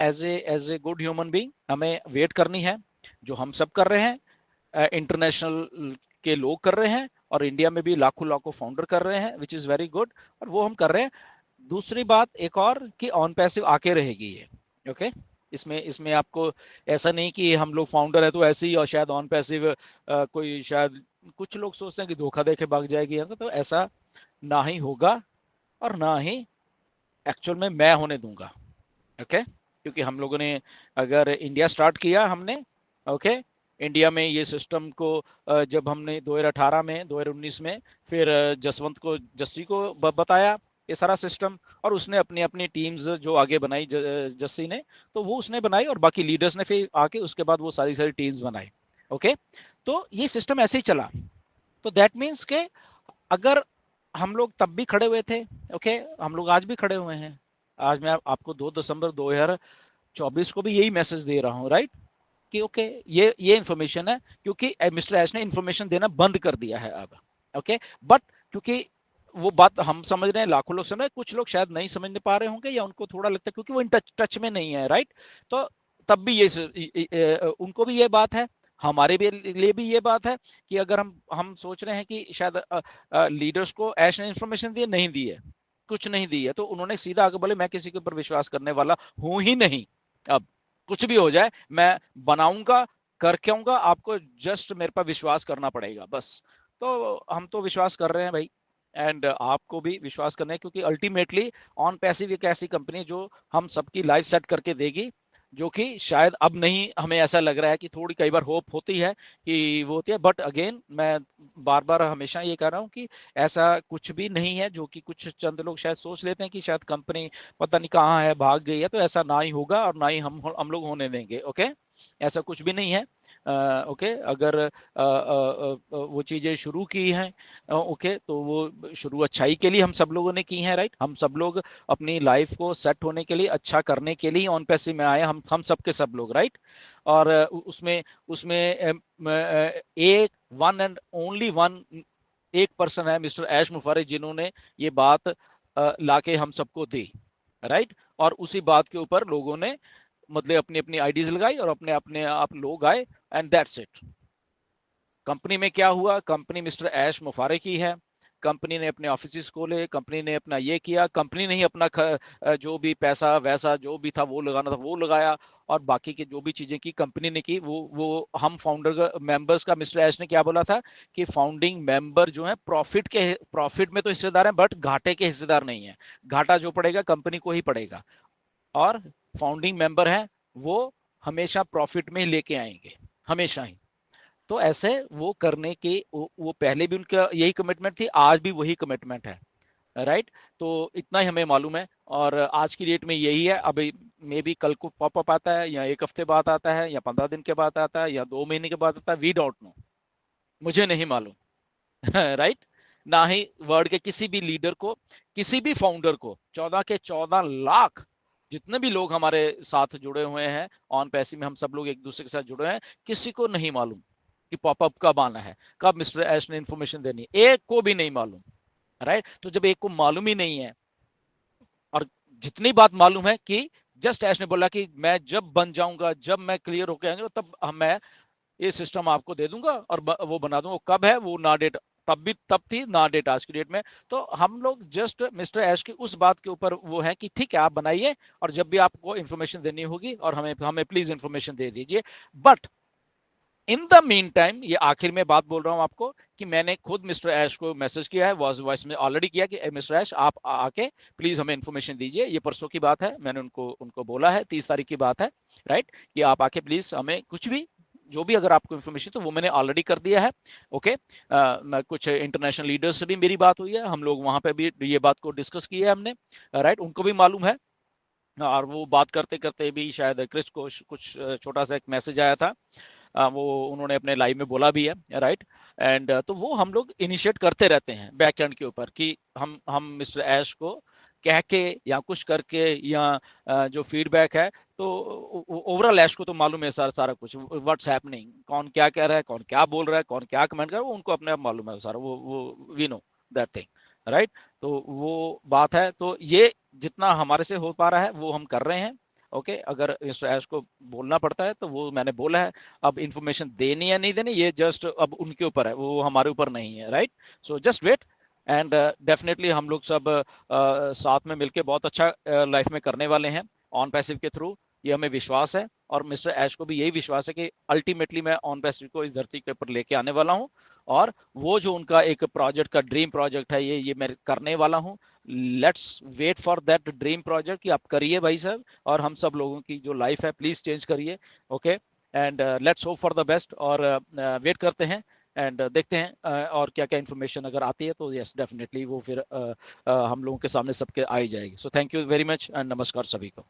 As a good human being हमें wait करनी है, जो हम सब कर रहे हैं, इंटरनेशनल के लोग कर रहे हैं और इंडिया में भी लाखों लाखों फाउंडर कर रहे हैं, विच इज वेरी गुड, और वो हम कर रहे हैं। दूसरी बात एक और कि ऑन पैसिव आके रहेगी ये, ओके। इसमें इसमें आपको ऐसा नहीं कि हम लोग फाउंडर है तो ऐसे ही और शायद ऑन पैसिव कोई शायद कुछ लोग सोचते हैं कि धोखा देके भाग जाएगी, तो ऐसा ना ही होगा और ना ही एक्चुअल में मैं होने दूंगा, ओके। क्योंकि हम लोगों ने अगर इंडिया स्टार्ट किया हमने, ओके, इंडिया में ये सिस्टम को जब हमने 2018 में 2019 में फिर जस्सी को बताया ये सारा सिस्टम, और उसने अपनी अपनी टीम्स जो आगे बनाई, जस्सी ने तो वो उसने बनाई और बाकी लीडर्स ने फिर आके उसके बाद वो सारी सारी टीम्स बनाई, ओके। तो ये सिस्टम ऐसे ही चला। तो दैट मीन्स के अगर हम लोग तब भी खड़े हुए थे, ओके, हम लोग आज भी खड़े हुए हैं। आज मैं आपको 2 दिसंबर 2024 को भी यही मैसेज दे रहा हूँ, राइट, कि ओके ये इन्फॉर्मेशन है, क्योंकि मिस्टर एश ने इन्फॉर्मेशन देना बंद कर दिया है अब, ओके। बट क्योंकि वो बात हम समझ रहे हैं, लाखों लोग समझ रहे हैं, कुछ लोग शायद नहीं समझ पा रहे होंगे या उनको थोड़ा लगता है क्योंकि वो इन टच में नहीं है, राइट। तो तब भी उनको भी ये बात है, हमारे भी लिए भी ये बात है कि अगर हम सोच रहे हैं कि शायद लीडर्स को ऐश ने इन्फॉर्मेशन दी, नहीं दी है, कुछ नहीं दी है, तो उन्होंने सीधा आगे बोले मैं किसी के ऊपर विश्वास करने वाला हूं ही नहीं। अब कुछ भी हो जाए मैं बनाऊंगा, करके आऊंगा, आपको जस्ट मेरे पर विश्वास करना पड़ेगा बस। तो हम तो विश्वास कर रहे हैं भाई, एंड आपको भी विश्वास करना है, क्योंकि अल्टीमेटली ऑन पैसिव एक ऐसी कंपनी जो हम सबकी लाइफ सेट करके देगी, जो कि शायद अब नहीं, हमें ऐसा लग रहा है कि थोड़ी कई बार होप होती है कि वो होती है, बट अगेन मैं बार बार हमेशा ये कह रहा हूँ कि ऐसा कुछ भी नहीं है, जो कि कुछ चंद लोग शायद सोच लेते हैं कि शायद कंपनी पता नहीं कहाँ है, भाग गई है, तो ऐसा ना ही होगा और ना ही हम लोग होने देंगे, ओके। ऐसा कुछ भी नहीं है, ओके। अगर वो चीजें शुरू की हैं, ओके, तो वो शुरू अच्छाई के लिए हम सब लोगों ने की है, राइट। हम सब लोग अपनी लाइफ को सेट होने के लिए, अच्छा करने के लिए ऑन पैसे में आए, हम सब के सब लोग, राइट। और उसमें उसमें एक वन एंड ओनली वन एक पर्सन है मिस्टर ऐश मुफारिज, जिन्होंने ये बात लाके हम सबको दी, राइट। और उसी बात के ऊपर लोगों ने मतलब अपनी अपनी आईडीज लगाई और अपने अपने आप लोग आए, एंड दैट्स इट। कंपनी में क्या हुआ, कंपनी मिस्टर ऐश मुफारे की है, कंपनी ने अपने ऑफिस खोले, कंपनी ने अपना ये किया, कंपनी ने ही अपना जो भी पैसा वैसा जो भी था वो लगाना था वो लगाया, और बाकी की जो भी चीजें की कंपनी ने की, वो हम फाउंडर मेंबर्स का मिस्टर ऐश ने क्या बोला था कि फाउंडिंग मेंबर जो है प्रॉफिट में तो हिस्सेदार है, बट घाटे के हिस्सेदार नहीं है। घाटा जो पड़ेगा कंपनी को ही पड़ेगा, और फाउंडिंग मेंबर है वो हमेशा प्रॉफिट में लेके आएंगे, हमेशा ही। तो ऐसे वो करने की वो पहले भी उनका यही कमिटमेंट थी, आज भी वही कमिटमेंट है, राइट। तो इतना ही हमें मालूम है, और आज की डेट में यही है। अभी मे बी कल को पॉपअप आता है, या एक हफ्ते बाद आता है, या 15 दिन के बाद आता है, या 2 महीने के बाद आता है, वी डोंट नो, मुझे नहीं मालूम राइट। ना ही वर्ल्ड के किसी भी लीडर को, किसी भी फाउंडर को, 14 के 14 लाख जितने भी लोग हमारे साथ जुड़े हुए हैं ऑन पैसे में, हम सब लोग एक दूसरे के साथ जुड़े हैं, किसी को नहीं मालूम कि पॉपअप कब आना है, कब मिस्टर ऐश ने इंफॉर्मेशन देनी है, एक को भी नहीं मालूम, राइट। तो जब एक को मालूम ही नहीं है, और जितनी बात मालूम है कि जस्ट ऐश ने बोला कि मैं जब बन जाऊंगा, जब मैं क्लियर होकर आएंगे, तब मैं ये सिस्टम आपको दे दूंगा और वो बना दूंगा, कब है वो ना डेट, तब थी ना डेट आज की डेट में। तो हम लोग जस्ट मिस्टर ऐश की उस बात के ऊपर वो है कि ठीक है आप बनाइए, और जब भी आपको इन्फॉर्मेशन देनी होगी और हमें हमें प्लीज इन्फॉर्मेशन दे दीजिए। But in the mean time, ये आखिर में बात बोल रहा हूं आपको, कि मैंने खुद मिस्टर ऐश को मैसेज किया है, वॉइस में ऑलरेडी किया कि मिस्टर ऐश आप आके प्लीज हमें इन्फॉर्मेशन दीजिए। ये परसों की बात है, मैंने उनको उनको बोला है, 30 तारीख की बात है, राइट, कि आप आके प्लीज हमें कुछ भी, जो भी अगर आपको इन्फॉर्मेशन, तो वो मैंने ऑलरेडी कर दिया है, ओके। कुछ इंटरनेशनल लीडर्स से भी मेरी बात हुई है, हम लोग वहां पे भी ये बात को डिस्कस की है हमने, राइट, उनको भी मालूम है। और वो बात करते करते भी शायद क्रिस को कुछ छोटा सा एक मैसेज आया था, वो उन्होंने अपने लाइव में बोला भी है, राइट। एंड तो वो हम लोग इनिशिएट करते रहते हैं बैक एंड के ऊपर, कि हम मिस्टर ऐश को कह के या कुछ करके, या जो फीडबैक है, तो ओवरऑल ऐश को तो मालूम है सारा सारा कुछ, व्हाट्स हैपनिंग, कौन क्या कह रहा है, कौन क्या बोल रहा है, कौन क्या कमेंट कर रहा है, वो उनको अपने आप मालूम है सारा, वो we know that thing, right. तो वो बात है, तो ये जितना हमारे से हो पा रहा है वो हम कर रहे हैं, ओके, अगर मिस्टर ऐश को बोलना पड़ता है तो वो मैंने बोला है। अब इन्फॉर्मेशन देनी या नहीं देनी ये जस्ट अब उनके ऊपर है, वो हमारे ऊपर नहीं है, right. So just wait and definitely हम लोग सब साथ में मिलके बहुत अच्छा लाइफ में करने वाले हैं ऑन पैसिव के थ्रू, ये हमें विश्वास है। और मिस्टर ऐश को भी यही विश्वास है कि अल्टीमेटली मैं ऑन पैसिव को इस धरती के ऊपर लेके आने वाला हूँ, और वो जो उनका एक प्रोजेक्ट का ड्रीम प्रोजेक्ट है ये मैं करने वाला हूँ। Let's wait for that dream project कि आप करिए भाई साहब, और हम सब लोगों की जो लाइफ है प्लीज चेंज करिए। Okay, and let's hope for the best, और वेट करते हैं एंड देखते हैं और क्या क्या इन्फॉर्मेशन अगर आती है तो यस डेफिनेटली वो फिर हम लोगों के सामने सबके आ ही जाएगी। So thank you very much and नमस्कार सभी को।